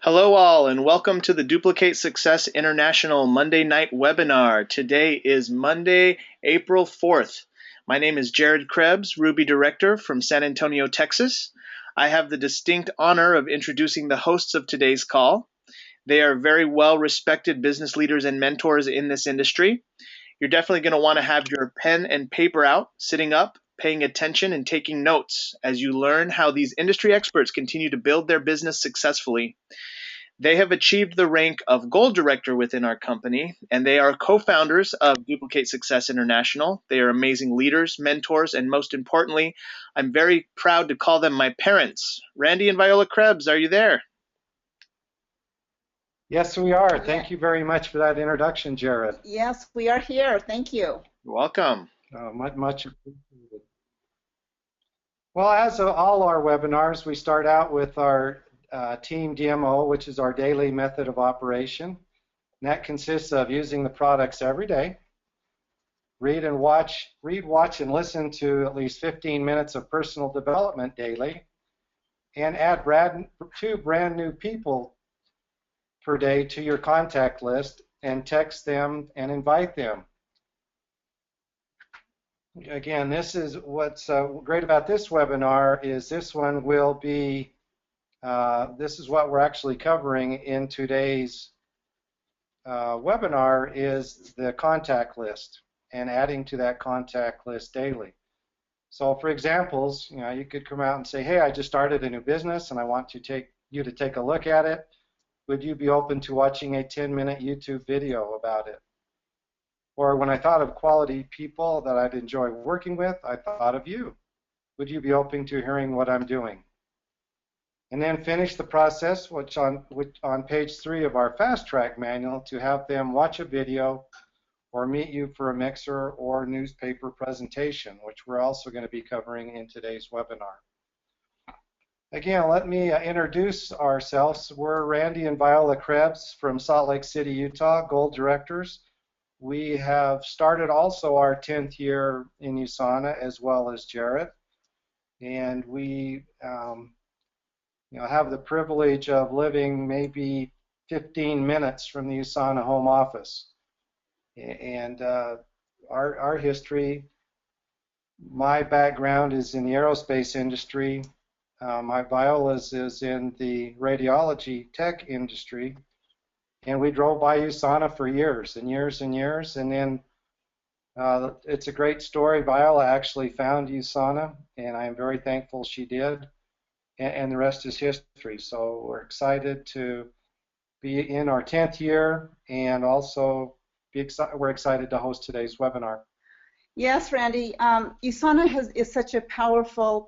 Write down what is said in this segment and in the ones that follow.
Hello all and welcome to the Duplicate Success International Monday night webinar. Today is Monday, April 4th. My name is Jared Krebs, Ruby Director from San Antonio, Texas. I have the distinct honor of introducing the hosts of today's call. They are very well-respected business leaders and mentors in this industry. You're definitely going to want to have your pen and paper out, sitting up, paying attention, and taking notes as you learn how these industry experts continue to build their business successfully. They have achieved the rank of Gold Director within our company, and they are co-founders of Duplicate Success International. They are amazing leaders, mentors, and most importantly, I'm very proud to call them my parents. Randy and Viola Krebs, are you there? Yes, we are. Thank you very much for that introduction, Jared. Yes, we are here. Thank you. You're welcome. Much appreciated. Well, as all our webinars, we start out with our Team DMO, which is our daily method of operation. And that consists of using the products every day, read, watch, and listen to at least 15 minutes of personal development daily, and add two brand new people per day to your contact list and text them and invite them. Again, this is what's great about this webinar is this one will be, this is what we're actually covering in today's webinar is the contact list and adding to that contact list daily. So for examples, you could come out and say, hey, I just started a new business and I want to take you to take a look at it. Would you be open to watching a 10-minute YouTube video about it? Or when I thought of quality people that I'd enjoy working with, I thought of you. Would you be open to hearing what I'm doing? And then finish the process, which on page 3 of our fast track manual, to have them watch a video or meet you for a mixer or newspaper presentation, which we're also going to be covering in today's webinar. Again, let me introduce ourselves. We're Randy and Viola Krebs from Salt Lake City, Utah, Gold Directors. We have started also our 10th year in USANA as well as Jared. And we have the privilege of living maybe 15 minutes from the USANA home office. And our history, my background is in the aerospace industry. My Viola's is in the radiology tech industry, and we drove by USANA for years and years and years, and then it's a great story. Viola actually found USANA, and I am very thankful she did, and the rest is history. So we're excited to be in our 10th year, and also we're excited to host today's webinar. Yes, Randy. USANA is such a powerful,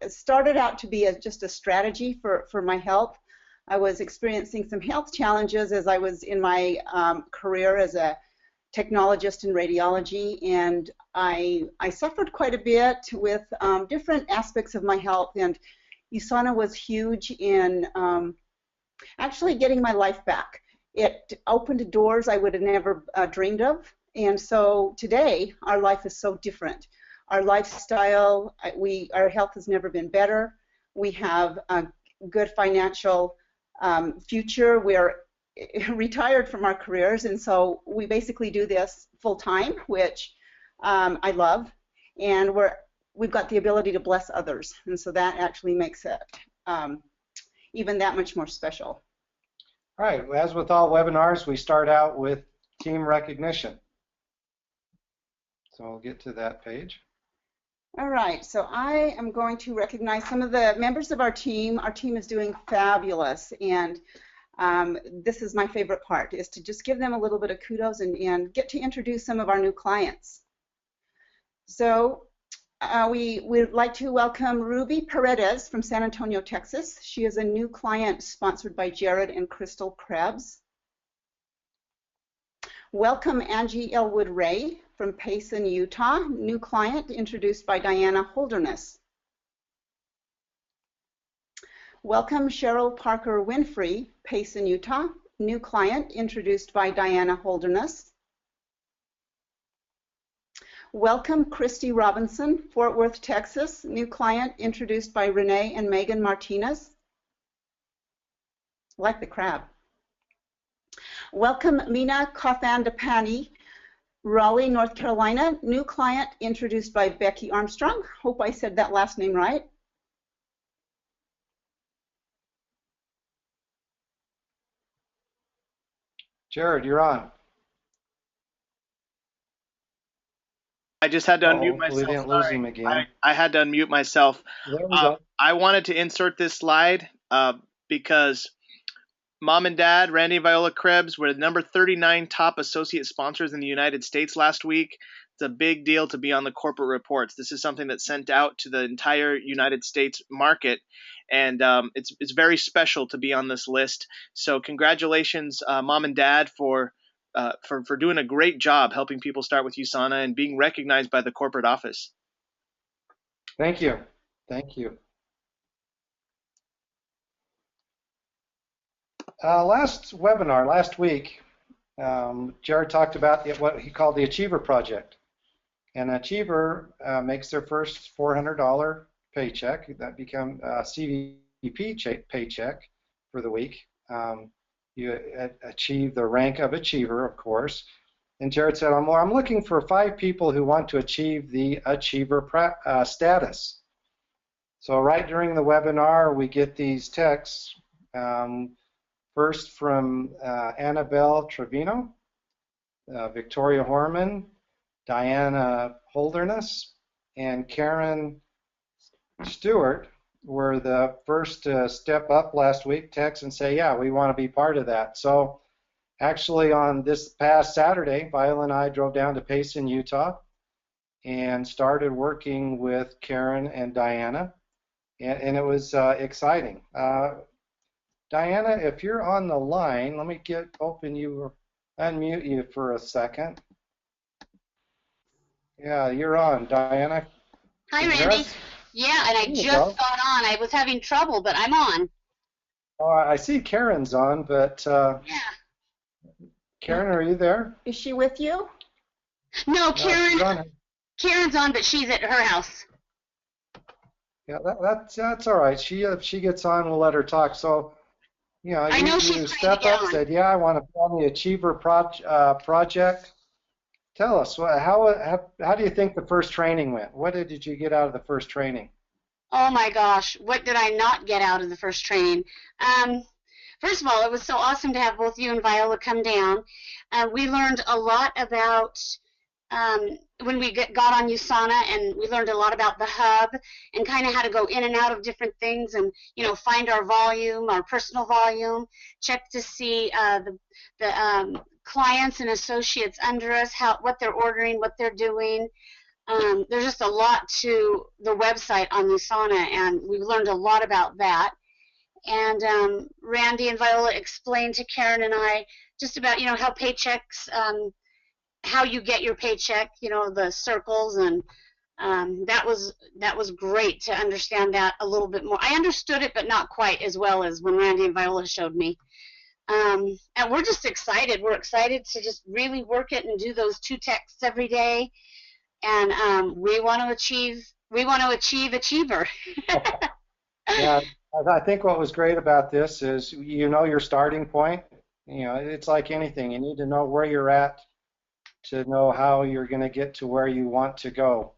it started out to be just a strategy for my health. I was experiencing some health challenges as I was in my career as a technologist in radiology, and I suffered quite a bit with different aspects of my health, and USANA was huge in actually getting my life back. It opened doors I would have never dreamed of. And so today, our life is so different. Our lifestyle, our health has never been better. We have a good financial future. We're retired from our careers, and so we basically do this full time, which I love. And we've got the ability to bless others, and so that actually makes it even that much more special. All right, as with all webinars, we start out with team recognition. So we'll get to that page. All right, so I am going to recognize some of the members of our team. Our team is doing fabulous, and this is my favorite part, is to just give them a little bit of kudos and get to introduce some of our new clients. So we'd like to welcome Ruby Paredes from San Antonio, Texas. She is a new client sponsored by Jared and Crystal Krebs. Welcome Angie Elwood Ray from Payson, Utah, new client introduced by Diana Holderness. Welcome Cheryl Parker Winfrey, Payson, Utah, new client introduced by Diana Holderness. Welcome Christy Robinson, Fort Worth, Texas, new client introduced by Renee and Megan Martinez. like the crab. Welcome Mina Kothandapani, Raleigh, North Carolina. New client introduced by Becky Armstrong. Hope I said that last name right. Jared, you're on. I just had to unmute myself. We didn't lose him again. I had to unmute myself. There we go. I wanted to insert this slide because Mom and Dad, Randy and Viola Krebs, were the number 39 top associate sponsors in the United States last week. It's a big deal to be on the corporate reports. This is something that's sent out to the entire United States market, and it's very special to be on this list. So congratulations, Mom and Dad, for doing a great job helping people start with USANA and being recognized by the corporate office. Thank you. Thank you. Last webinar, last week, Jared talked about what he called the Achiever Project. An Achiever makes their first $400 paycheck. That becomes a CVP paycheck for the week. You achieve the rank of Achiever, of course. And Jared said, I'm looking for 5 people who want to achieve the Achiever status. So right during the webinar, we get these texts. First from Annabelle Trevino, Victoria Horman, Diana Holderness, and Karen Stewart were the first to step up last week, text and say, yeah, we want to be part of that. So actually on this past Saturday, Viola and I drove down to Payson, Utah, and started working with Karen and Diana, and it was exciting. Diana, if you're on the line, let me unmute you for a second. Yeah, you're on, Diana. Hi, Randy. Yeah, and I just got on. I was having trouble, but I'm on. Oh, I see Karen's on, but yeah. Karen, are you there? Is she with you? No, Karen. Karen's on, but she's at her house. Yeah, that's all right. If she gets on, we'll let her talk. So. You know, you step up, said, yeah, I want to be on the Achiever project. Tell us, how do you think the first training went? What did you get out of the first training? Oh my gosh, what did I not get out of the first training? First of all, it was so awesome to have both you and Viola come down. We learned a lot about when we got on USANA, and we learned a lot about the hub and kind of how to go in and out of different things, and find our volume, our personal volume, check to see the clients and associates under us, what they're ordering, what they're doing. There's just a lot to the website on USANA, and we've learned a lot about that. And Randy and Viola explained to Karen and I just about how paychecks, how you get your paycheck, the circles, and that was great to understand that a little bit more. I understood it, but not quite as well as when Randy and Viola showed me. And we're just excited. We're excited to just really work it and do those 2 texts every day. And we want to achieve Achiever. Yeah, I think what was great about this is your starting point. It's like anything. You need to know where you're at to know how you're going to get to where you want to go.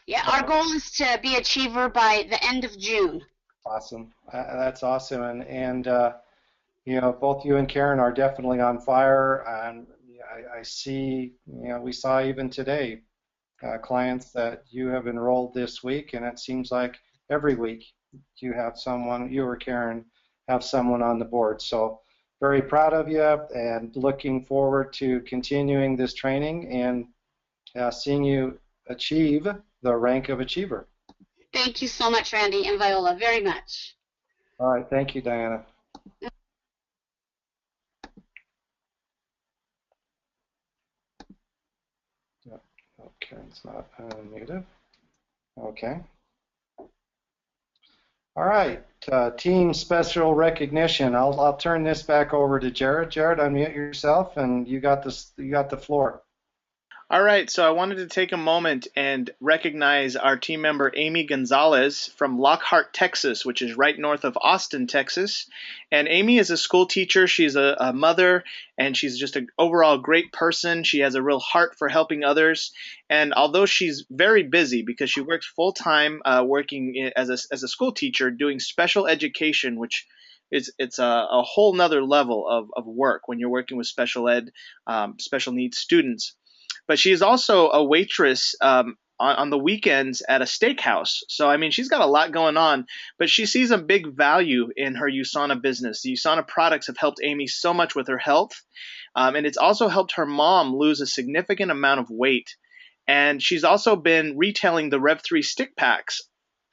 Yeah, our goal is to be Achiever by the end of June. Awesome. That's awesome. And both you and Karen are definitely on fire. And I see, we saw even today clients that you have enrolled this week, and it seems like every week you or Karen have someone on the board. So very proud of you, and looking forward to continuing this training and seeing you achieve the rank of Achiever. Thank you so much, Randy and Viola, very much. All right, thank you, Diana. Okay, it's not unmuted. Okay. All right, team special recognition. I'll turn this back over to Jared. Jared, unmute yourself, and you got the floor. All right, so I wanted to take a moment and recognize our team member Amy Gonzalez from Lockhart, Texas, which is right north of Austin, Texas. And Amy is a school teacher, she's a mother, and she's just an overall great person. She has a real heart for helping others. And although she's very busy because she works full time working as a school teacher doing special education, which it's a whole nother level of work when you're working with special ed, special needs students. But she's also a waitress on the weekends at a steakhouse. So, I mean, she's got a lot going on, but she sees a big value in her USANA business. The USANA products have helped Amy so much with her health, and it's also helped her mom lose a significant amount of weight. And she's also been retailing the Rev3 stick packs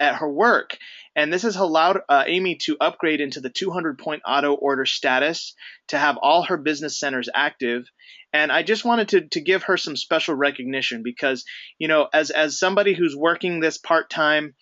at her work. And this has allowed Amy to upgrade into the 200-point auto order status to have all her business centers active. And I just wanted to give her some special recognition because, you know, as somebody who's working this part time,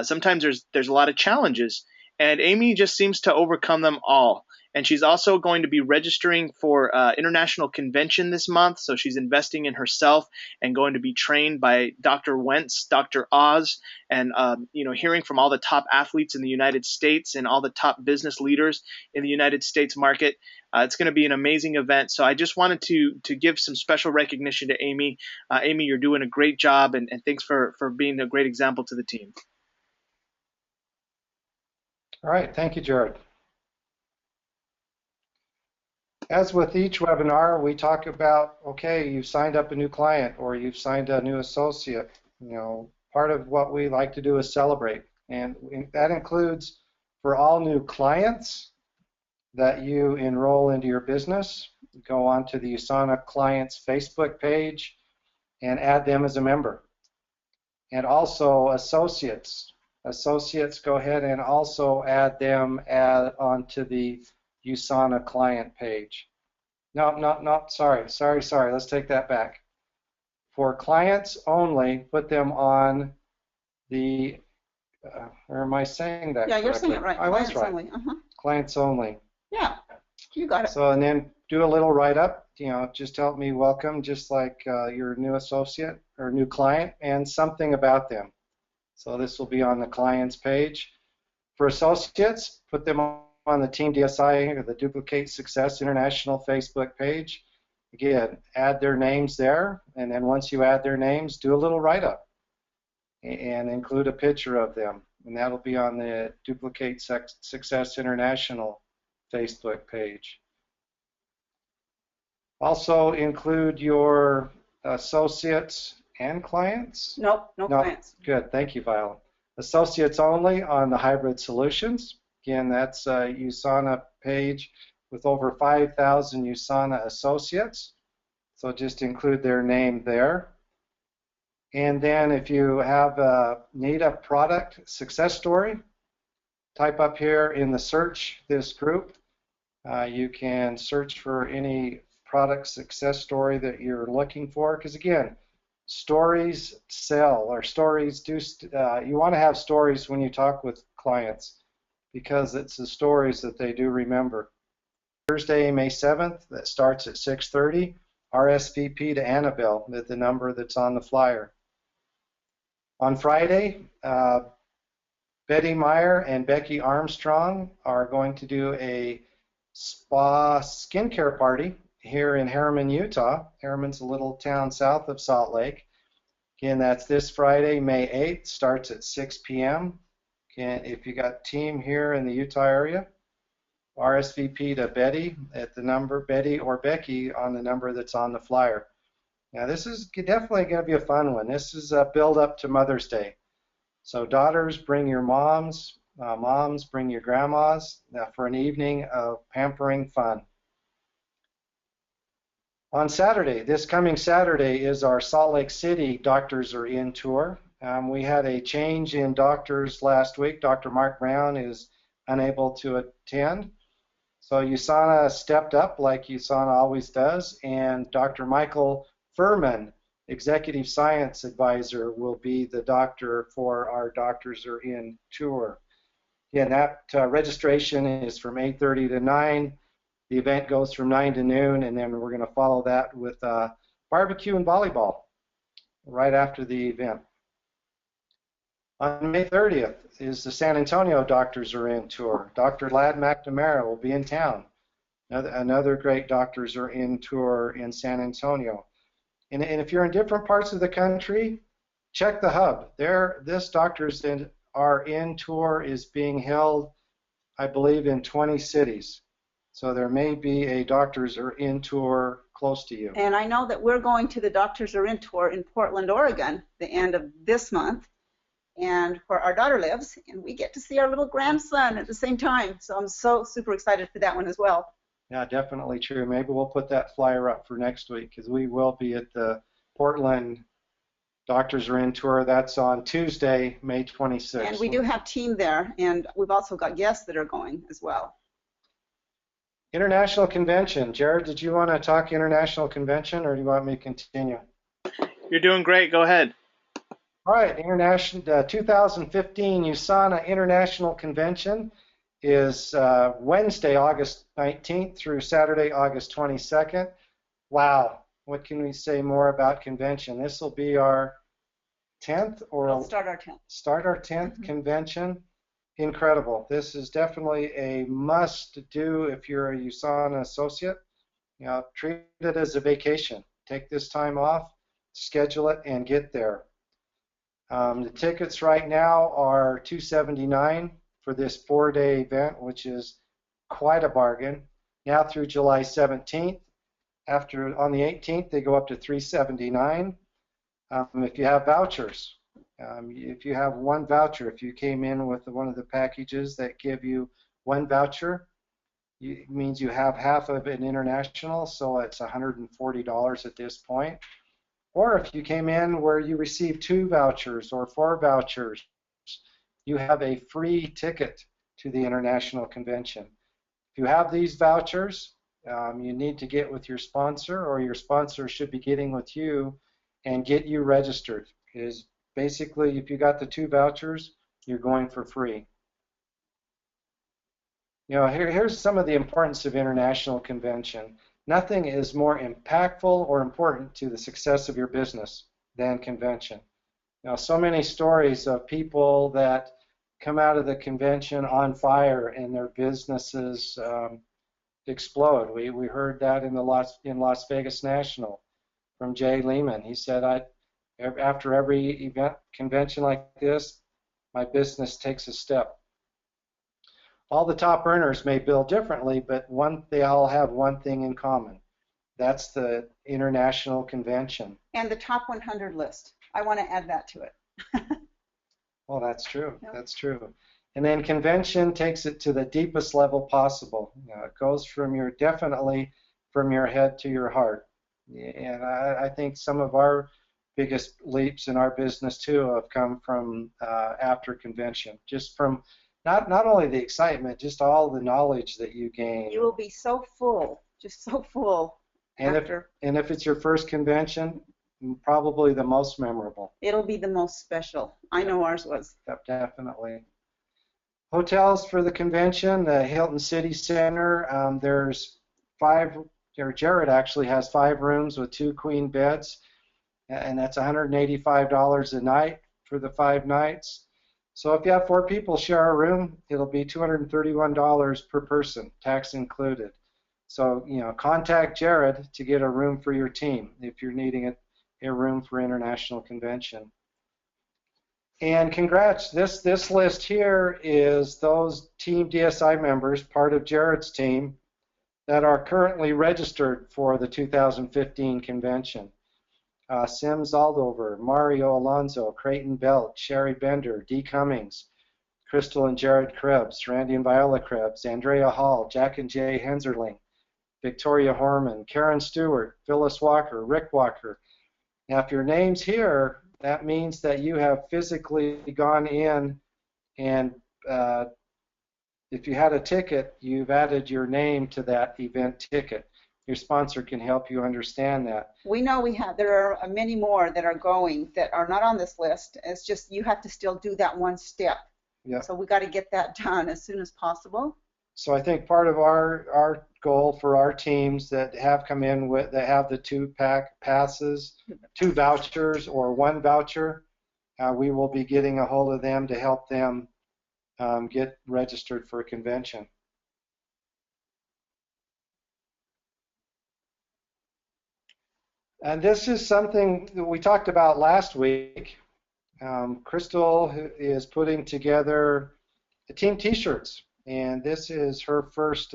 sometimes there's a lot of challenges, and Amy just seems to overcome them all. And she's also going to be registering for international convention this month, so she's investing in herself and going to be trained by Dr. Wentz, Dr. Oz, and you know, hearing from all the top athletes in the United States and all the top business leaders in the United States market. It's going to be an amazing event. So I just wanted to give some special recognition to Amy. Amy, you're doing a great job, and thanks for being a great example to the team. All right, thank you, Jared. As with each webinar, we talk about, okay, you've signed up a new client or you've signed a new associate. You know, part of what we like to do is celebrate. And that includes for all new clients that you enroll into your business, go on to the USANA Clients Facebook page and add them as a member. And also associates. Associates, go ahead and also add them onto the USANA client page. No, sorry. Let's take that back. For clients only, put them on the, or am I saying that Yeah, correctly? you're saying it right. I was Clients right. only. Clients only. Yeah, you got it. So, and then do a little write-up, you know, just help me welcome, just like your new associate or new client, and something about them. So this will be on the clients page. For associates, put them on the Team DSI or the Duplicate Success International Facebook page. Again, add their names there, and then once you add their names, do a little write-up and include a picture of them, and that'll be on the Duplicate Success International Facebook page. Also include your associates and clients. Nope, no clients. Good, thank you, Violet. Associates only on the Hybrid Solutions. Again, that's a USANA page with over 5,000 USANA associates. So just include their name there. And then if you need a product success story, type up here in the search this group. You can search for any product success story that you're looking for, because again, stories sell, or stories do. You want to have stories when you talk with clients, because it's the stories that they do remember. Thursday, May 7th, that starts at 6:30. RSVP to Annabelle at the number that's on the flyer. On Friday, Betty Meyer and Becky Armstrong are going to do a spa skincare party here in Harriman, Utah. Harriman's a little town south of Salt Lake. Again, that's this Friday, May 8th, starts at 6 p.m. Again, if you got team here in the Utah area, RSVP to Betty at the number, Betty or Becky on the number that's on the flyer. Now, this is definitely going to be a fun one. This is a build up to Mother's Day. So daughters, bring your moms, moms, bring your grandmas for an evening of pampering fun. On Saturday, this coming Saturday, is our Salt Lake City Doctors Are In tour. We had a change in doctors last week. Dr. Mark Brown is unable to attend. So USANA stepped up like USANA always does, and Dr. Michael Furman, Executive Science Advisor, will be the doctor for our Doctors Are In tour. Again, that registration is from 8:30 to 9. The event goes from 9 to noon, and then we're going to follow that with barbecue and volleyball right after the event. On May 30th is the San Antonio Doctors Are In tour. Dr. Ladd McNamara will be in town. Another great Doctors Are In tour in San Antonio. And if you're in different parts of the country, check the hub. This Doctors Are In tour is being held, I believe, in 20 cities. So there may be a Doctors Are In tour close to you. And I know that we're going to the Doctors Are In tour in Portland, Oregon, the end of this month, and where our daughter lives, and we get to see our little grandson at the same time. So I'm so super excited for that one as well. Yeah, definitely true. Maybe we'll put that flyer up for next week, because we will be at the Portland Doctors Are In tour. That's on Tuesday, May 26th. And we do have team there, and we've also got guests that are going as well. International Convention. Jared, did you want to talk International Convention, or do you want me to continue? You're doing great. Go ahead. All right, 2015 USANA International Convention is Wednesday, August 19th through Saturday, August 22nd. Wow, what can we say more about convention? This will be our 10th, or We'll start our 10th. Start our 10th convention. Incredible. This is definitely a must-do if you're a USANA associate. You know, treat it as a vacation. Take this time off, schedule it, and get there. The tickets right now are $279 for this 4-day event, which is quite a bargain. Now through July 17th. On the 18th, they go up to $379. If you have vouchers, if you have one voucher, if you came in with one of the packages that give you one voucher, it means you have half of an international, so it's $140 at this point. Or if you came in where you received 2 vouchers or 4 vouchers, you have a free ticket to the international convention. If you have these vouchers, you need to get with your sponsor, or your sponsor should be getting with you and get you registered. Because basically, if you got the 2 vouchers, you're going for free. You know, here's some of the importance of international convention. Nothing is more impactful or important to the success of your business than convention. Now, so many stories of people that come out of the convention on fire and their businesses explode. We heard that in Las Vegas National from Jay Lehman. He said, after every convention like this, my business takes a step. All the top earners may bill differently, but they all have one thing in common. That's the international convention. And the top 100 list. I want to add that to it. Well, that's true. Yep. That's true. And then convention takes it to the deepest level possible. You know, it goes definitely from your head to your heart. And I think some of our biggest leaps in our business too have come from after convention, just from not only the excitement, just all the knowledge that you gain. You will be so full, just so full. And if it's your first convention, probably the most memorable. It'll be the most special. I know ours was. Yep, definitely. Hotels for the convention, the Hilton City Center. There's 5. Jared actually has 5 rooms with 2 queen beds, and that's $185 a night for the 5 nights. So if you have 4 people share a room, it'll be $231 per person, tax included. So, you know, contact Jared to get a room for your team if you're needing a room for international convention. And congrats, this list here is those Team DSI members, part of Jared's team, that are currently registered for the 2015 convention. Sims Aldover, Mario Alonso, Creighton Belt, Sherry Bender, Dee Cummings, Crystal and Jared Krebs, Randy and Viola Krebs, Andrea Hall, Jack and Jay Henserling, Victoria Horman, Karen Stewart, Phyllis Walker, Rick Walker. Now, if your name's here, that means that you have physically gone in, and if you had a ticket, you've added your name to that event ticket. Your sponsor can help you understand that. We know there are many more that are going that are not on this list. It's just you have to still do that one step. Yeah. So we got to get that done as soon as possible. So I think part of our goal for our teams that have come in with that have the 2-pack passes, 2 vouchers or 1 voucher, we will be getting a hold of them to help them get registered for a convention. And this is something that we talked about last week. Crystal is putting together the team T-shirts, and this is her first,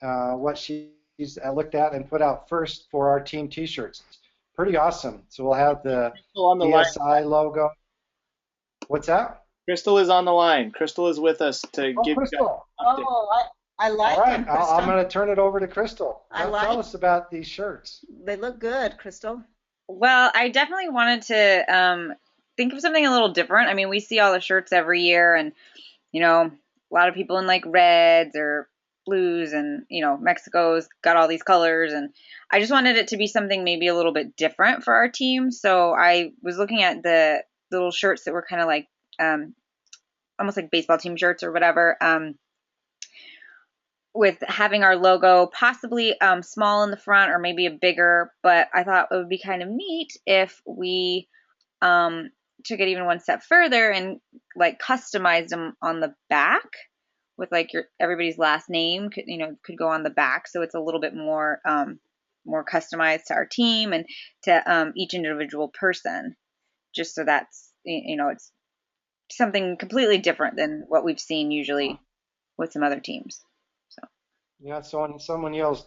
what she's looked at and put out first for our team T-shirts. Pretty awesome. So we'll have the On the DSI line. logo. What's that? Crystal is on the line. Crystal is with us to Oh, give you Crystal. an update. Oh, I like All right, them, Crystal. I'm going to turn it over to Crystal. I Tell us about these shirts. They look good, Crystal. Well, I definitely wanted to think of something a little different. I mean, we see all the shirts every year, and a lot of people in like reds or blues, and Mexico's got all these colors, and I just wanted it to be something maybe a little bit different for our team. So I was looking at the little shirts that were kind of like almost like baseball team shirts or whatever. With having our logo possibly small in the front or maybe a bigger, but I thought it would be kind of neat if we took it even one step further and like customized them on the back with like everybody's last name could go on the back, so it's a little bit more more customized to our team and to each individual person, just so that's it's something completely different than what we've seen usually with some other teams. Yeah, so when someone yells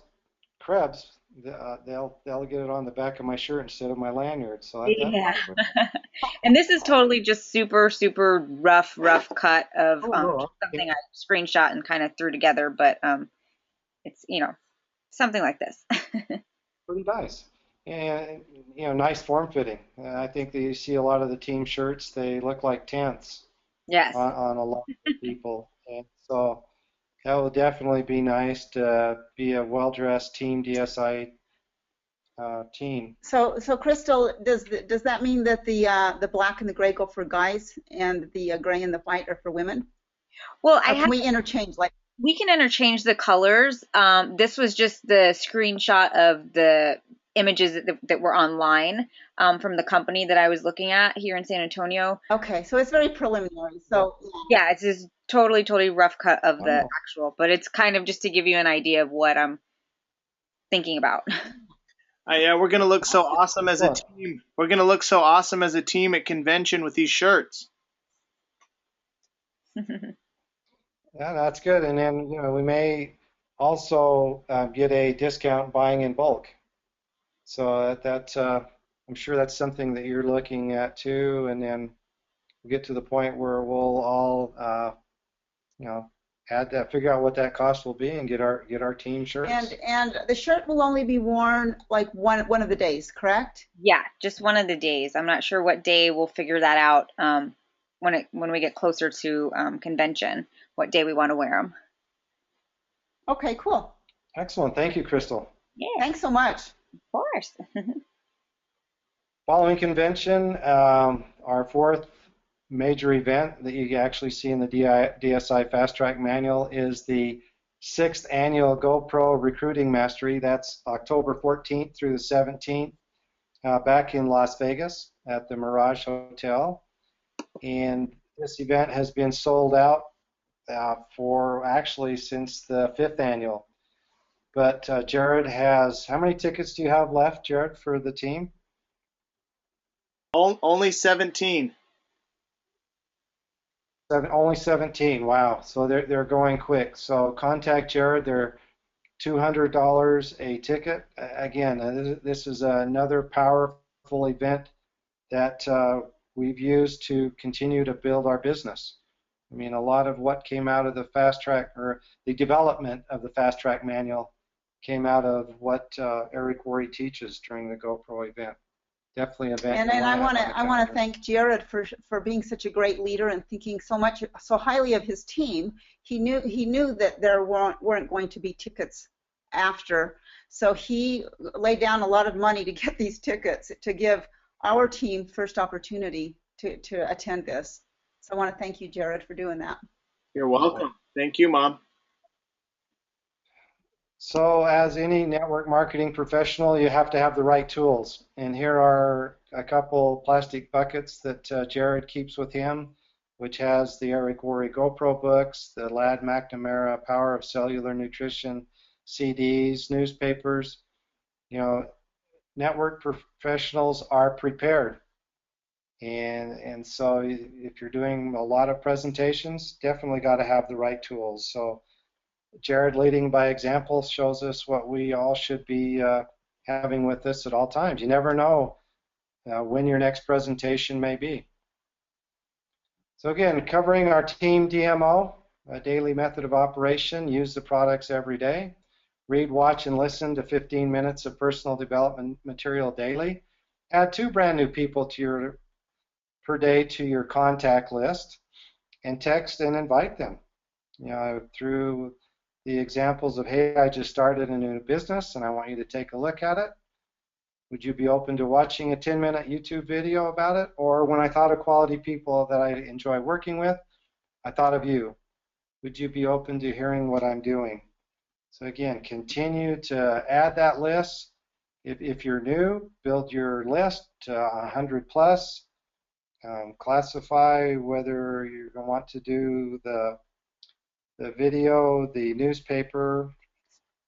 Krebs, they'll get it on the back of my shirt instead of my lanyard. So Yeah. And this is totally just super, super rough cut of something I screenshot and kind of threw together, but it's something like this. Pretty nice. And nice form fitting. I think that you see a lot of the team shirts, they look like tents Yes. on a lot of people. And so that will definitely be nice to be a well-dressed Team DSI team. So Crystal, does that mean that the black and the gray go for guys and the gray and the white are for women? Well, can we interchange? Like, we can interchange the colors. This was just the screenshot of the images that were online from the company that I was looking at here in San Antonio. Okay, so it's very preliminary. So yeah, it's just totally rough cut of the actual, but it's kind of just to give you an idea of what I'm thinking about. Yeah, we're gonna look so awesome as a team. We're gonna look so awesome as a team at convention with these shirts. Yeah, that's good. And then we may also get a discount buying in bulk. So I'm sure that's something that you're looking at too. And then we'll get to the point where we'll all add that, figure out what that cost will be, and get our team shirts. And the shirt will only be worn like one of the days, correct? Yeah, just one of the days. I'm not sure what day. We'll figure that out when we get closer to convention, what day we want to wear them. Okay, cool. Excellent. Thank you, Crystal. Yeah. Thanks so much. Of course. Following convention, our fourth major event that you actually see in the DSI Fast Track Manual is the 6th annual GoPro Recruiting Mastery. That's October 14th through the 17th back in Las Vegas at the Mirage Hotel. And this event has been sold out for actually since the 5th annual. But Jared has, how many tickets do you have left, Jared, for the team? Only 17. Only 17. Wow. So they're going quick. So contact Jared. They're $200 a ticket. Again, this is another powerful event that we've used to continue to build our business. I mean, a lot of what came out of the Fast Track, or the development of the Fast Track Manual, came out of what Eric Worre teaches during the GoPro event. Definitely an event. And I want to thank Jared for being such a great leader and thinking so highly of his team. He knew that there weren't going to be tickets after, so he laid down a lot of money to get these tickets to give our team first opportunity to attend this. So I want to thank you, Jared, for doing that. You're welcome. Thank you, Mom. So as any network marketing professional, you have to have the right tools. And here are a couple plastic buckets that Jared keeps with him, which has the Eric Worre GoPro books, the Ladd McNamara Power of Cellular Nutrition CDs, newspapers. You know, network professionals are prepared. And so if you're doing a lot of presentations, definitely got to have the right tools. So Jared leading by example shows us what we all should be having with us at all times. You never know when your next presentation may be. So again, covering our team DMO, a daily method of operation, use the products every day. Read, watch, and listen to 15 minutes of personal development material daily. Add 2 brand new people to your per day to your contact list, and text and invite them. You know, through the examples of, hey, I just started a new business and I want you to take a look at it. Would you be open to watching a 10-minute YouTube video about it? Or when I thought of quality people that I enjoy working with, I thought of you. Would you be open to hearing what I'm doing? So again, continue to add that list. If you're new, build your list to 100 plus. Classify whether you're going to want to do the video, the newspaper,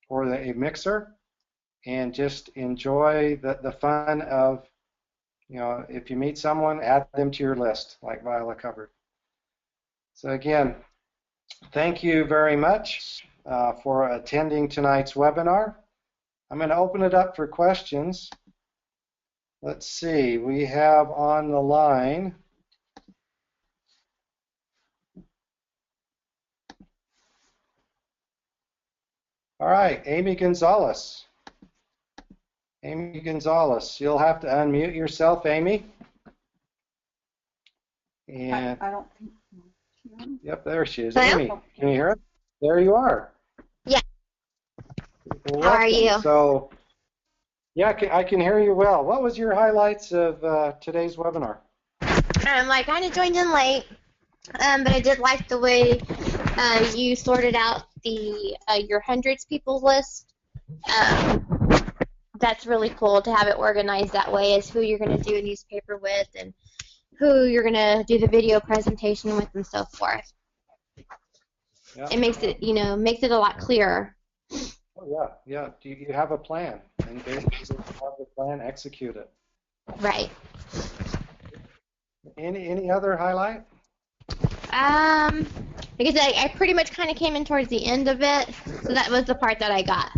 or a mixer, and just enjoy the fun of, you know, if you meet someone, add them to your list, like Viola covered. So again, thank you very much for attending tonight's webinar. I'm going to open it up for questions. Let's see, we have on the line all right, Amy Gonzalez. Amy Gonzalez, you'll have to unmute yourself, Amy. And I don't think. yep, there she is. Hello? Amy, can you hear us? There you are. Yeah. Well, How are you? So, yeah, I can hear you well. What was your highlights of today's webinar? I kind of joined in late, but I did like the way you sorted out the your hundreds people list. That's really cool to have it organized that way, as who you're going to do a newspaper with and who you're going to do the video presentation with and so forth. Yeah. It makes it, you know, makes it a lot clearer. Oh, yeah. Do you have a plan? And basically, have the plan, execute it. Right. Any other highlight? Because I pretty much kind of came in towards the end of it, so that was the part that I got.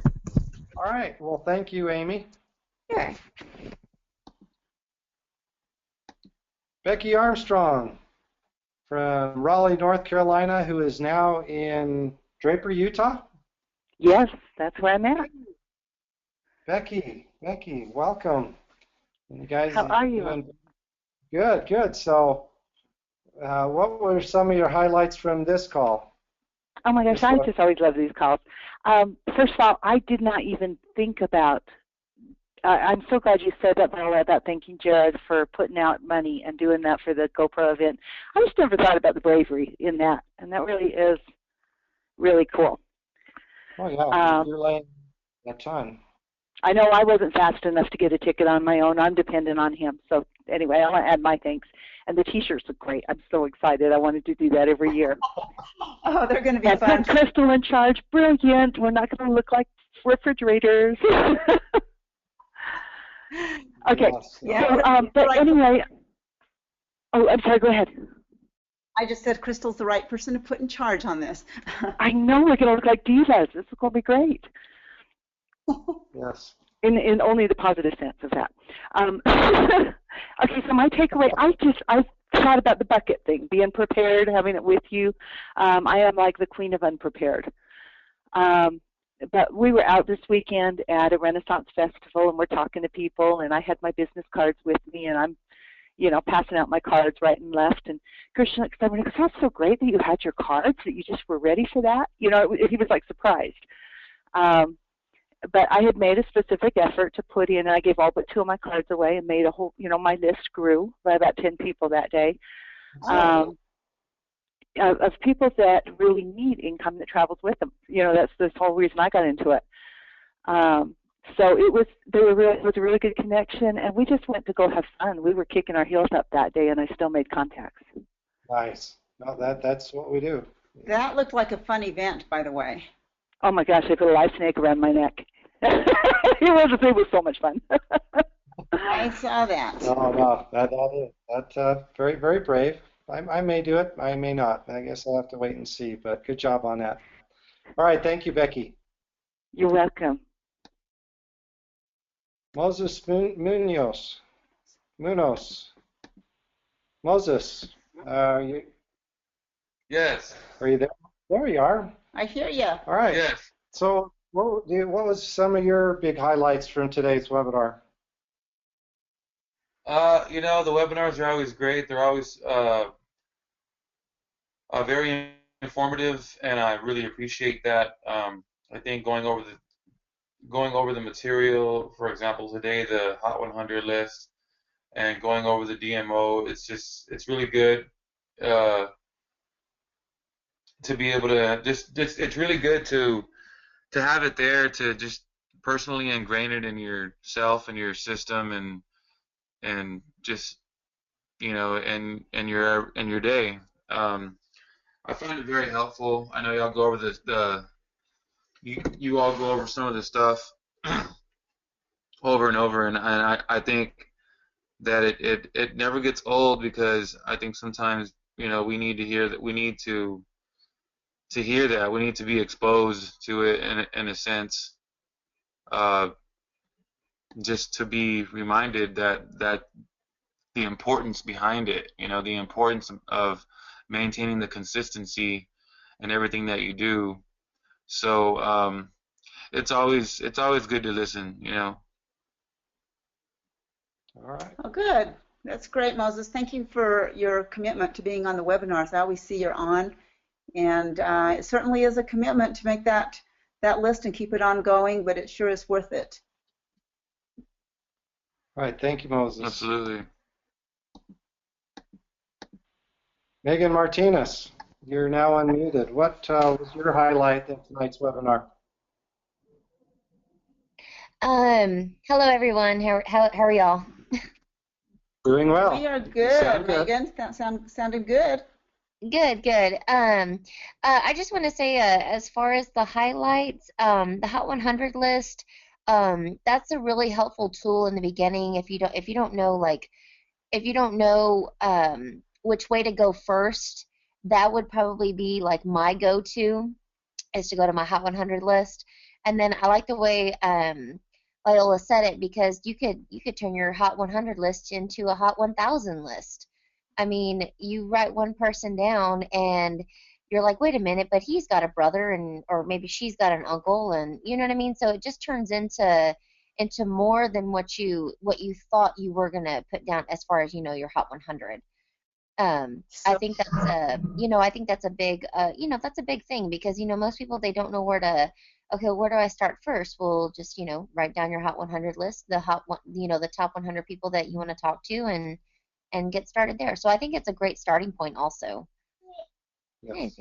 All right. Well, thank you, Amy. Sure. Becky Armstrong from Raleigh, North Carolina, who is now in Draper, Utah. Yes, that's where I'm at. Becky, welcome. You guys, How are you? Good. So, what were some of your highlights from this call? Oh my gosh, I just always love these calls. First of all, I did not even think about, I'm so glad you said that, Viola, about thanking Jared for putting out money and doing that for the GoPro event. I just never thought about the bravery in that, and that really is really cool. Oh yeah, you're laying a ton. I know I wasn't fast enough to get a ticket on my own. I'm dependent on him. So anyway, I want to add my thanks. And the T-shirts look great. I'm so excited. I wanted to do that every year. Oh, they're going to be and fun. put Crystal in charge. Brilliant. We're not going to look like refrigerators. Okay. Yes. Yeah. So, but anyway, oh, I'm sorry. Go ahead. I just said Crystal's the right person to put in charge on this. I know we're going to look like divas. This is going to be great. Yes. In only the positive sense of that. Okay, so my takeaway, I thought about the bucket thing, being prepared, having it with you. I am like the queen of unprepared. But we were out this weekend at a Renaissance festival, and we're talking to people, and I had my business cards with me, and I'm, passing out my cards right and left. And Christian looks over and goes, "That's so great that you had your cards, that you just were ready for that." He was like surprised. But I had made a specific effort to put in, and I gave all but 2 of my cards away and made a whole, my list grew by about 10 people that day. Of people that really need income that travels with them. That's the whole reason I got into it. So it was it was a really good connection, and we just went to go have fun. We were kicking our heels up that day, and I still made contacts. Nice. No, that's what we do. That looked like a fun event, by the way. Oh my gosh, I put a live snake around my neck. It was so much fun. I saw that. No, that's very, very brave. I may do it, I may not. I guess I'll have to wait and see, but good job on that. All right, thank you, Becky. You're welcome. Moses Munoz. Moses, Yes. are you there? There you are. I hear you. All right. Yes. So what was some of your big highlights from today's webinar? The webinars are always great. They're always very informative, and I really appreciate that. I think going over the material, for example, today the Hot 100 list, and going over the DMO, it's really good to be able to it's really good to have it there, to just personally ingrain it in yourself and your system, and just and your day. I find it very helpful. I know y'all go over you all go over some of the stuff over and over, and I think that it never gets old, because I think sometimes we need to hear that, we need to hear that, we need to be exposed to it in a sense, just to be reminded that the importance behind it, the importance of maintaining the consistency in everything that you do. So it's always good to listen. All right. Oh, good. That's great, Moses. Thank you for your commitment to being on the webinars. I always see you're on, and it certainly is a commitment to make that list and keep it ongoing, but it sure is worth it. All right. Thank you, Moses. Absolutely. Megan Martinez, you're now unmuted. What was your highlight of tonight's webinar? Hello everyone. How are y'all? Doing well. We are good, Megan. That sounded good. Good. I just want to say, as far as the highlights, the Hot 100 list, that's a really helpful tool in the beginning. If you don't know which way to go first, that would probably be like my go-to, is to go to my Hot 100 list. And then I like the way Viola said it, because you could turn your Hot 100 list into a Hot 1000 list. I mean, you write one person down and you're like, wait a minute, but he's got a brother, or maybe she's got an uncle, and you know what I mean? So it just turns into more than what you thought you were gonna put down as far as your Hot 100. I think that's a big that's a big thing, because most people, they don't know where do I start first? Well, just write down your Hot 100 list, the top 100 people that you want to talk to, and get started there. So I think it's a great starting point also. Yes.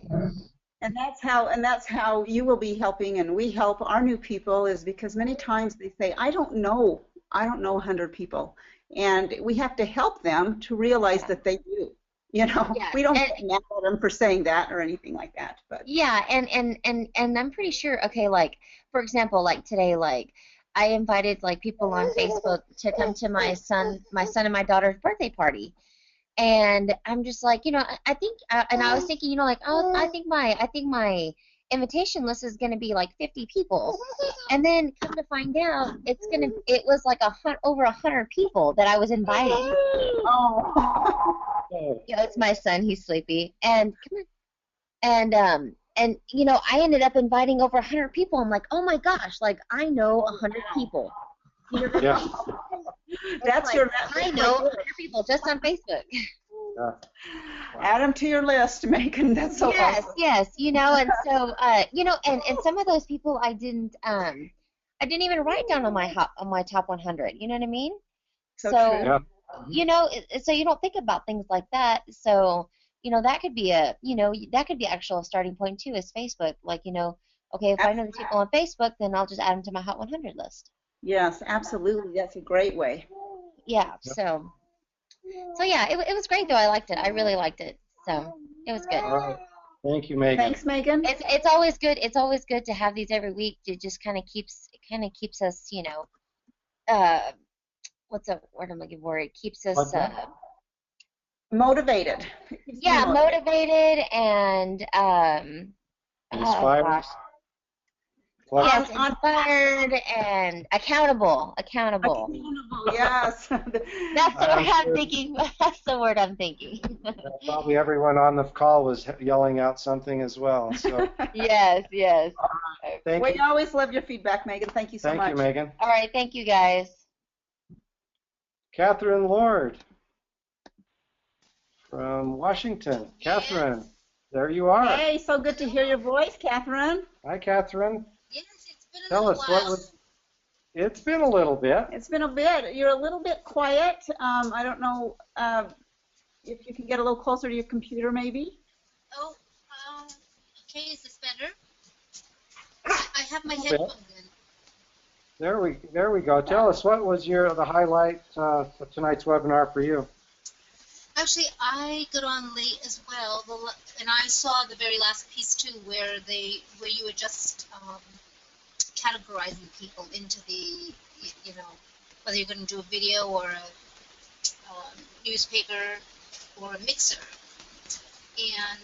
And that's how you will be helping, and we help our new people, is because many times they say, I don't know 100 people, and we have to help them to realize that they do. We don't get mad at them for saying that or anything like that. But yeah, and I'm pretty sure. Okay, like for example, like today, like I invited like people on Facebook to come to my son and my daughter's birthday party, and I'm just like, I think, and I was thinking, oh, I think my invitation list is gonna be like 50 people, and then come to find out, it was like over 100 people that I was inviting. oh, Yeah, it's my son. He's sleepy, and come on, and I ended up inviting over 100 people. I'm like, oh my gosh, like I know 100 people. Yeah. that's like, your I know 100 people just on Facebook. Yeah. Add them to your list, Megan. That's so awesome. Yes, and so and some of those people I didn't even write down on my top 100. You know what I mean? So So Yeah. So you don't think about things like that. So that could be that could be actual starting point too, is Facebook. Like okay, if I know these people on Facebook, then I'll just add them to my Hot 100 list. Yes, absolutely. That's a great way. Yeah, so yeah, it was great though. I liked it. I really liked it. So it was good. All right. Thank you, Megan. Thanks, Megan. It's always good. It's always good to have these every week. It just kind of keeps us, what's a word I'm looking for? It keeps us Motivated. yeah, motivated and Inspired. yes, inspired and accountable. Accountable, yes. That's the word I'm thinking. That's the word I'm thinking. Probably everyone on the call was yelling out something as well. So yes. thank We you. always love your feedback, Megan. Thank you so much. Thank you, Megan. All right, thank you guys. Catherine Lord from Washington. Catherine, there you are. Hey, so good to hear your voice, Catherine. Hi, Catherine. Yes, it's been a Tell little us while. It's been a little bit. It's been a bit. You're a little bit quiet. I don't know if you can get a little closer to your computer, maybe. Oh, okay, is this better? I have my headphones in. There we go. Tell us, what was the highlight of tonight's webinar for you? Actually, I got on late as well, and I saw the very last piece too, where you were just categorizing people into the, whether you're going to do a video or a newspaper or a mixer, and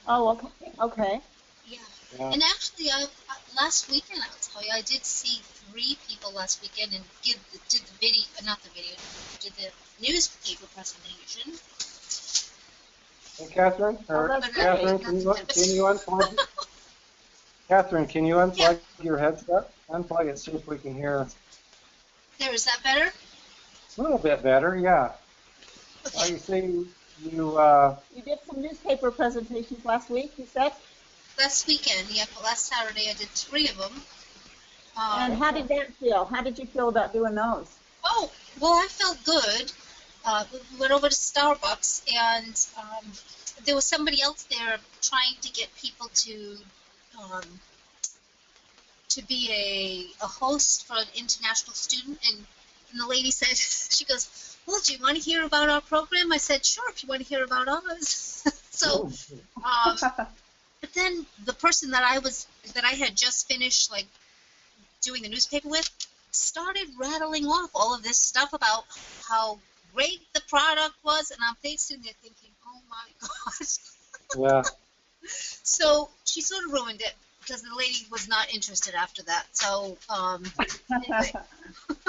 Oh, okay. yeah. And actually, last weekend, I'll tell you, I did see 3 people last weekend and did the video, not the video, did the newspaper presentation. Hey, Catherine, Catherine, can you unplug? Catherine, can you unplug your headset? Unplug it, see if we can hear. There, is that better? A little bit better, yeah. Okay. You see, You did some newspaper presentations last week, you said? Last weekend, yeah, but last Saturday I did 3 of them. And how did that feel? How did you feel about doing those? Oh, well, I felt good. We went over to Starbucks, and there was somebody else there trying to get people to be a host for an international student, and the lady said, she goes, well, do you want to hear about our program? I said, sure, if you want to hear about ours. So, but then the person that I had just finished like doing the newspaper with started rattling off all of this stuff about how great the product was, and I'm sitting there thinking, oh my gosh. Yeah. So she sort of ruined it because the lady was not interested after that. So anyway.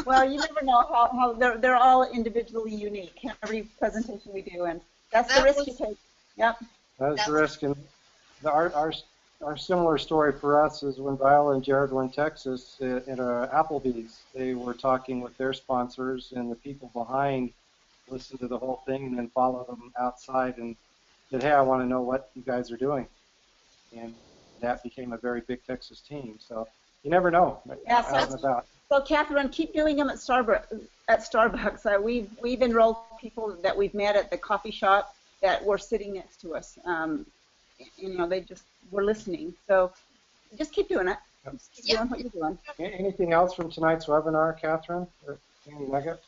Well, you never know how they're all individually unique. Every presentation we do, and that's the risk you take. Yep. That's the risk, and our similar story for us is when Viola and Jared were in Texas at Applebee's. They were talking with their sponsors, and the people behind listened to the whole thing and then followed them outside and said, hey, I want to know what you guys are doing. And that became a very big Texas team. So you never know. Yeah, so Catherine, keep doing them at Starbucks. We've enrolled people that we've met at the coffee shop that were sitting next to us. They just were listening. So just keep doing it. Just keep doing what you're doing. Anything else from tonight's webinar, Catherine? Or any nugget?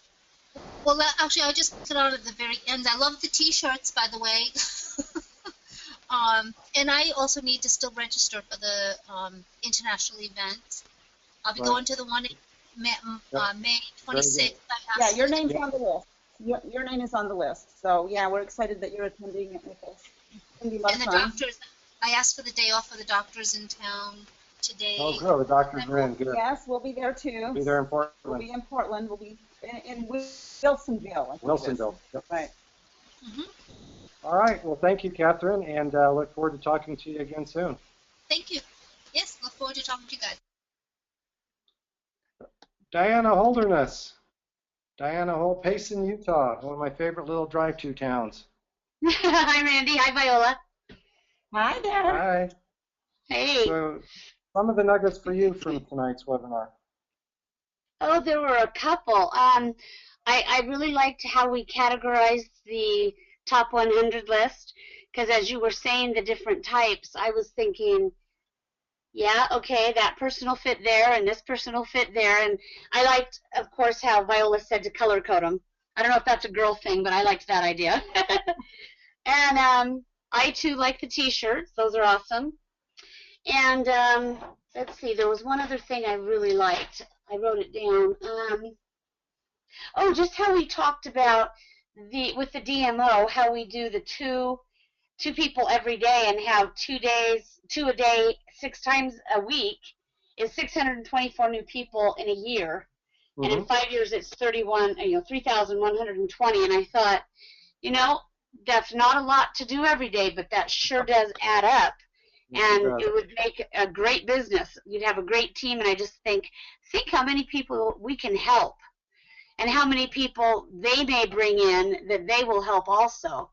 Well, actually, I just put on at the very end. I love the T-shirts, by the way. And I also need to still register for the international event. I'll be going to the one in May 26th. Yeah, your name's on the list. Your name is on the list. So, yeah, we're excited that you're attending it with us. It's going to be a lot of fun. Doctors, I asked for the day off for the doctors in town today. Oh, good. The doctors are in. Good. Yes, we'll be there, too. We'll be there in Portland. We'll be in Portland. We'll be in Wilsonville. Wilsonville. Yep. Right. Mm-hmm. All right. Well, thank you, Catherine, and look forward to talking to you again soon. Thank you. Yes, look forward to talking to you guys. Diana Holderness. Diana Payson, Utah, one of my favorite little drive-to towns. Hi, Randy. Hi, Viola. Hi there. Hi. Hey. So, some of the nuggets for you from tonight's webinar. Oh, there were a couple. I really liked how we categorized the top 100 list, because as you were saying the different types, I was thinking yeah, okay, that person will fit there, and this person will fit there. And I liked, of course, how Viola said to color code them. I don't know if that's a girl thing, but I liked that idea. And I too like the T-shirts; those are awesome. And let's see, there was one other thing I really liked. I wrote it down. Oh, just how we talked about the with the DMO, how we do the two people every day and have 2 days, two a day, 6 times a week is 624 new people in a year. And in 5 years, it's 3,120. And I thought, you know, that's not a lot to do every day, but that sure does add up. And it would make a great business. You'd have a great team. And I just think how many people we can help and how many people they may bring in that they will help also.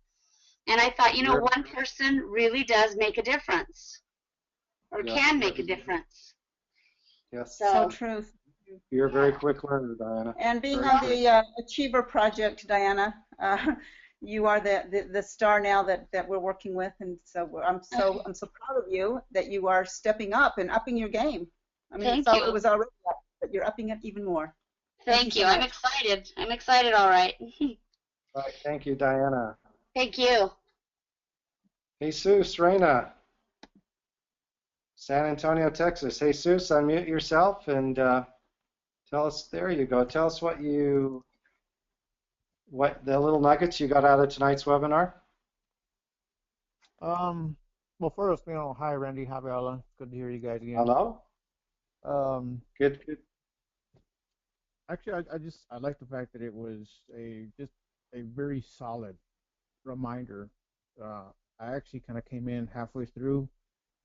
And I thought, one person really does make a difference or can make a difference. Yes. So true. You're a very quick learner, Diana. And being on the Achiever Project, Diana, you are the star now that we're working with, and so I'm so proud of you that you are stepping up and upping your game. I mean, it was already up, but you're upping it even more. Thank you. I'm excited. I'm excited. All right. All right. Thank you, Diana. Thank you. Jesus Reyna, San Antonio, Texas. Jesus, unmute yourself and tell us. There you go. Tell us what the little nuggets you got out of tonight's webinar. Well, first, hi Randy, hi Viola. Good to hear you guys again. Hello. Good. Actually, I like the fact that it was just a very solid reminder. I actually kind of came in halfway through,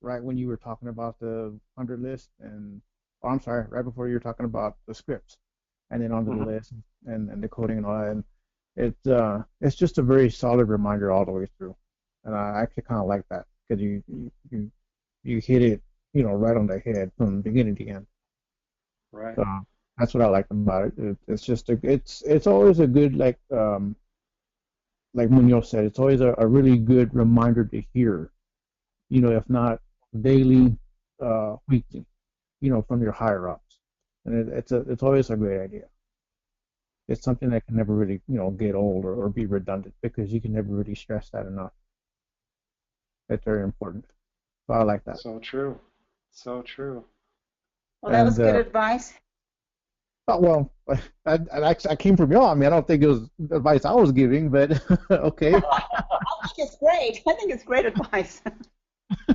right when you were talking about the 100 list, I'm sorry, right before you were talking about the scripts, and then onto the list and the coding and all that. And it's just a very solid reminder all the way through, and I actually kind of like that because you hit it, right on the head from beginning to end. Right. So that's what I like about it. It's just it's always a good like Munoz said, it's always a really good reminder to hear, if not daily, weekly, from your higher ups, and it's always a great idea. It's something that can never really, get old or be redundant because you can never really stress that enough. It's very important. So I like that. So true. So true. Well, that was good advice. Well, I came from y'all. I mean, I don't think it was advice I was giving, but okay. I think it's great. I think it's great advice.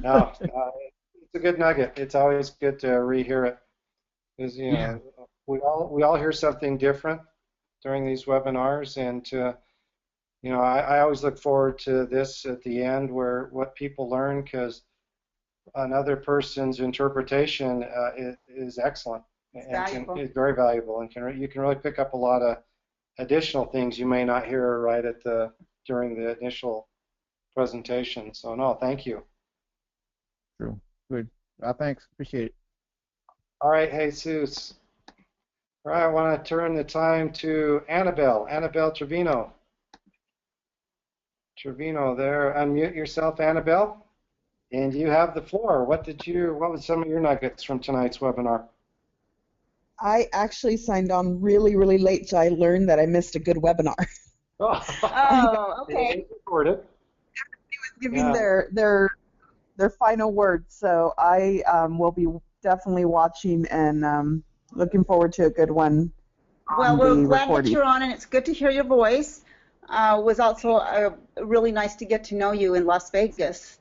No, it's a good nugget. It's always good to rehear it, because we all hear something different during these webinars, and I always look forward to this at the end, where what people learn, because another person's interpretation is excellent. And it's very valuable, and you can really pick up a lot of additional things you may not hear right during the initial presentation. So no, thank you. True. Good. Thanks. Appreciate it. All right, Jesus. All right, I want to turn the time to Annabelle Trevino. There. Unmute yourself, Annabelle, and you have the floor. What was some of your nuggets from tonight's webinar? I actually signed on really, really late, so I learned that I missed a good webinar. Oh, okay. Recorded. Giving their final words, so I will be definitely watching and looking forward to a good one. Well, we're glad that you're on, and it's good to hear your voice. Was also really nice to get to know you in Las Vegas.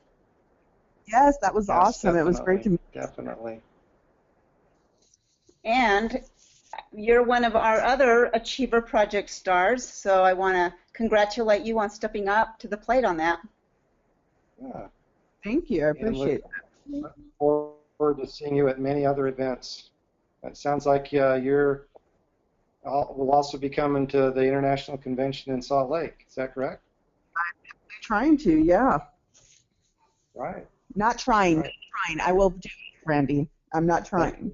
Yes, that was awesome. It was great to meet you. Definitely. And you're one of our other Achiever Project stars, so I want to congratulate you on stepping up to the plate on that. Yeah. Thank you. I appreciate it. Look forward to seeing you at many other events. It sounds like will also be coming to the International Convention in Salt Lake. Is that correct? I'm trying to, yeah. Right. Not trying. Right. I will do it, Randy. I'm not trying.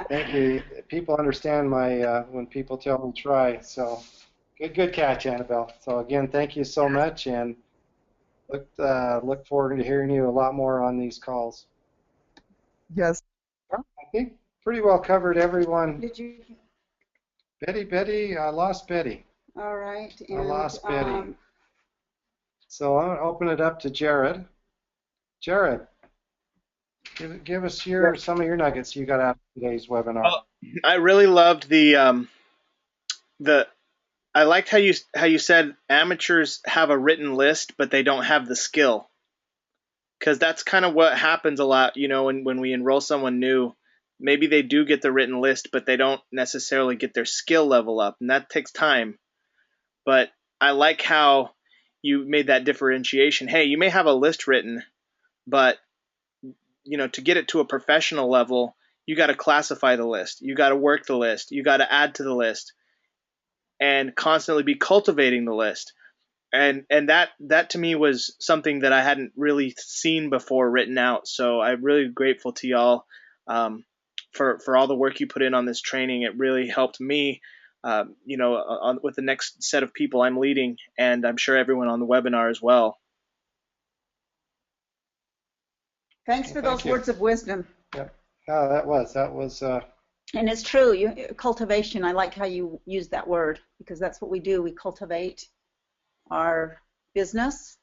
Thank you. People understand when people tell me try. So good catch, Annabelle. So again, thank you so much, and look forward to hearing you a lot more on these calls. Yes. I think pretty well covered everyone. Did you? Betty, I lost Betty. All right. I lost Betty. So I'm going to open it up to Jared. Jared, give us some of your nuggets you got out of today's webinar. I really loved the I liked how you said amateurs have a written list, but they don't have the skill. Because that's kind of what happens a lot, when we enroll someone new. Maybe they do get the written list, but they don't necessarily get their skill level up, and that takes time. But I like how you made that differentiation. Hey, you may have a list written, but to get it to a professional level, you got to classify the list, you got to work the list, you got to add to the list, and constantly be cultivating the list. And that to me was something that I hadn't really seen before written out. So I'm really grateful to y'all for all the work you put in on this training. It really helped me, with the next set of people I'm leading, and I'm sure everyone on the webinar as well. Thanks for those words of wisdom. Yep. Oh, that was. And it's true. Cultivation. I like how you use that word, because that's what we do. We cultivate our business.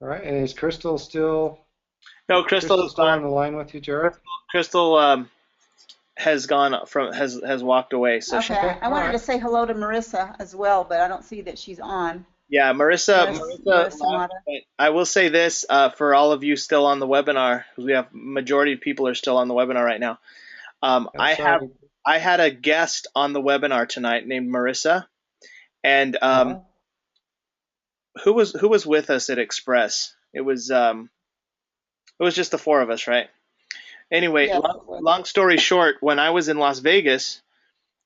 All right. And is Crystal still? No, Crystal is still on the line with you, Jared. Crystal has walked away. So okay. I wanted to say hello to Marissa as well, but I don't see that she's on. Yeah, Marissa left, but I will say this for all of you still on the webinar, because we have majority of people are still on the webinar right now. I had a guest on the webinar tonight named Marissa, and who was with us at Express? It was just the four of us, right? Anyway, yes, long story short, when I was in Las Vegas,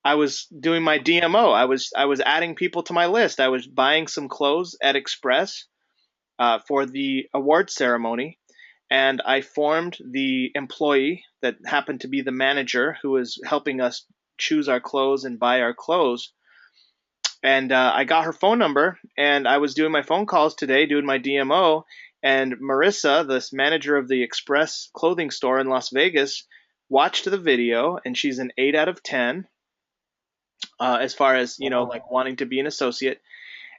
I was doing my DMO. I was adding people to my list. I was buying some clothes at Express for the award ceremony, and I formed the employee that happened to be the manager who was helping us choose our clothes and buy our clothes. And I got her phone number, and I was doing my phone calls today, doing my DMO, and Marissa, this manager of the Express clothing store in Las Vegas, watched the video, and she's an 8 out of 10 as far as, like wanting to be an associate.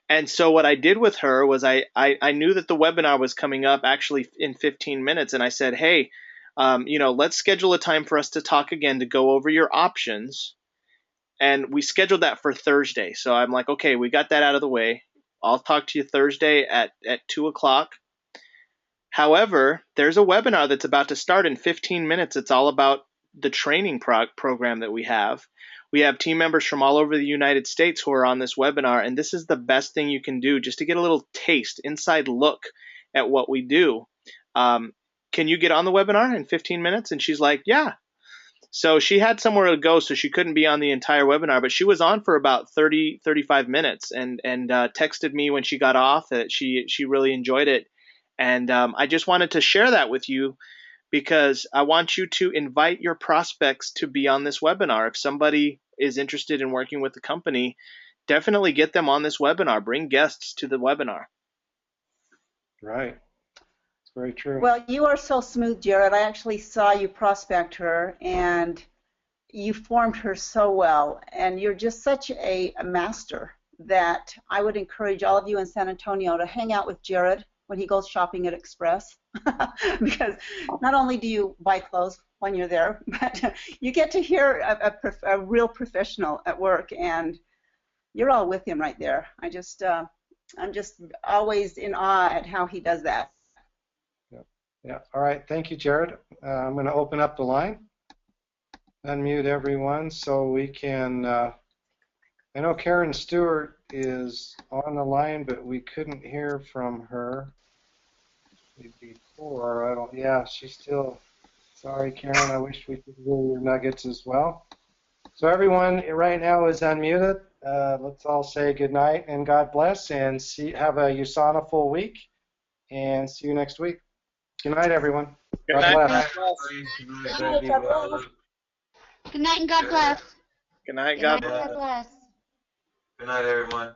And so what I did with her was I knew that the webinar was coming up actually in 15 minutes. And I said, hey, let's schedule a time for us to talk again to go over your options. And we scheduled that for Thursday. So I'm like, okay, we got that out of the way. I'll talk to you Thursday at 2 o'clock. However, there's a webinar that's about to start in 15 minutes. It's all about the training program that we have. We have team members from all over the United States who are on this webinar, and this is the best thing you can do just to get a little taste, inside look at what we do. Can you get on the webinar in 15 minutes? And she's like, yeah. So she had somewhere to go, so she couldn't be on the entire webinar, but she was on for about 30, 35 minutes and texted me when she got off that she really enjoyed it. And I just wanted to share that with you, because I want you to invite your prospects to be on this webinar. If somebody is interested in working with the company, definitely get them on this webinar. Bring guests to the webinar. Right. It's very true. Well, you are so smooth, Jared. I actually saw you prospect her, and you formed her so well. And you're just such a master that I would encourage all of you in San Antonio to hang out with Jared when he goes shopping at Express, because not only do you buy clothes when you're there, but you get to hear a real professional at work, and you're all with him right there. I'm just always in awe at how he does that. Yeah. All right. Thank you, Jared. I'm going to open up the line, unmute everyone so we can. I know Karen Stewart is on the line, but we couldn't hear from her before. Yeah, she's still. Sorry, Karen. I wish we could hear your nuggets as well. So everyone right now is unmuted. Let's all say good night and God bless, and have a USANA-ful week, and see you next week. Good night, everyone. Good night. God bless. Good night and God bless. Good night. God bless. God bless. Good night, everyone.